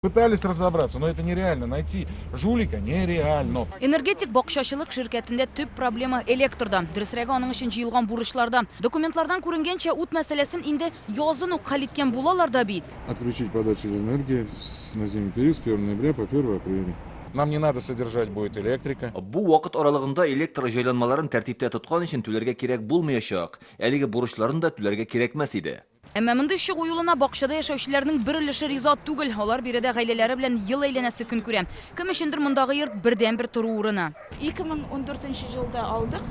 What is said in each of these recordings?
Пытались разобраться, но это нереально. Найти жулика нереально. Энергетик бақшашылық шirketinde tüp проблема электрда. Дөресрәге аның өчен җыелган бурычларда. Документлардан күренгәнчә ут мәсьәләсен инде язын ук хәл иткән булалар да бит. Отключить подачу энергии на зимний период с 1 ноября по 1 апреля. Нам не надо содержать будет электрика. Бу вакыт аралыгында электр җайланмаларын тәртиптә тоткан өчен түләргә кирәк булмаячак. Әлеге бурычларын да түләргә кирәкмәс иде. Әмма мондый чыгу юлына бакчада яшәүчеләрнең бер өлеше риза түгел. Алар биредә гаиләләре белән ел әйләнәсе көн күрә. Кем өчендер мондагы йорт бердән-бер тору урыны. 2014 жылда алдык.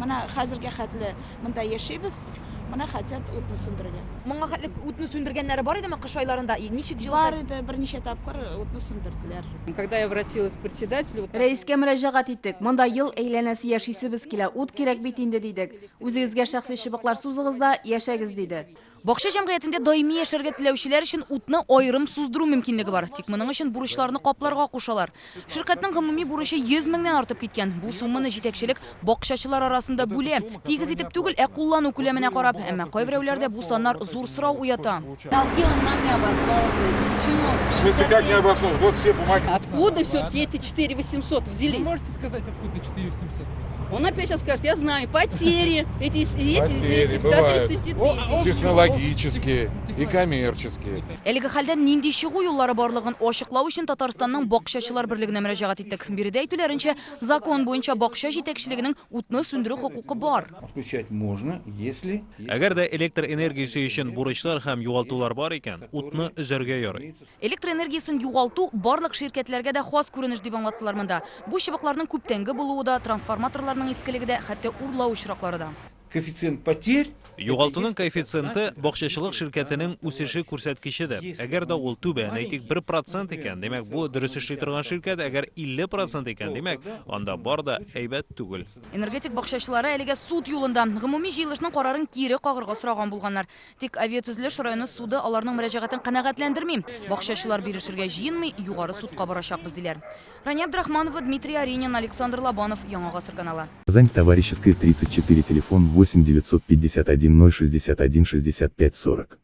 Мына хәзергә хәтле монда яшибез. Мына хотят утны сүндергән. Моңа хәтле утны сүндергәннәре бар идеме кыш айларында? Ничек Бар иде, берничә тапкыр утны сүндерделәр. Когда я обратилась к председателю... Рәискә мөрәҗәгать иттек. Монда ел әйләнәсе яшисебез килә. Ут кирәк бит инде дидек. Үзегезгә шәхси чыбыклар сузыгыз да яшәгез диде. Бакча җәмгыятендә даими яшәргә теләүчеләр өчен утны аерым суздыру мөмкинлеге бар. Тик моның өчен бурычларны капларга кушалар. Ширкәтнең гомуми бурычы 100 меңнән артып киткән. Бу сумманы җитәкчелек бакчачылар арасында бүлә. Тигез итеп түгел, куллану күләменә карап, әмма кайберәүләрдә бу саннар зур сорау уята. Долги он нам не обосновывает. Почему? В смысле, как не обоснован? Вот все бумаги. Откуда все-таки эти 4800 взялись? Можете сказать, откуда 4700? Он опять сейчас скажет, я знаю, потери, эти Потери 130 бывают. тысяч. Технологические и коммерческие. Әлеге хәлдән нинди чыгу юллары барлыгын ачыклау өчен Татарстанның бакчачылар берлегенә мөрәҗәгать иттек. Биредә әйтүләренчә, закон буенча бакча җитәкчелегенең утны сүндерү хокукы бар. Включать можно, если... Әгәр дә электр энергиясе өчен бурычлар һәм югалтулар бар икән, утны өзәргә ярый. Электр энергиясын югалту барлык ширкәтләргә дә хас күренеш дип аңлаттылар монда. Бу чыбыкларның күптәнге булуы да, трансформаторларның искелеге дә, хәтта урлау очраклары да. Коэффициент потерь... Югалтуның коэффициенты бакчачылык ширкәтенең үсеше күрсәткечедер. Әгәр дә ул түбән, әйтик 1% икән, демәк бу дөрес эшли торган ширкәт, әгәр 50% икән, демәк анда бар да әйбәт түгел. Энергетик бакчачылары әлегә суд юлында гомуми җыелышның карарын кире кагырга сораган булганнар. Тик Авиатөзелеш районы суды аларның мөрәҗәгатен канәгатьләндерми. Бакчачылар бирешергә җыенмый, югары судка барачакбыз диләр. Рания Абдрахманова, Дмитрий Аринин, Александр Лобанов, Яңа Гасыр каналы. Казань, Товарищеская, 34, телефон 8 951 061 65 40.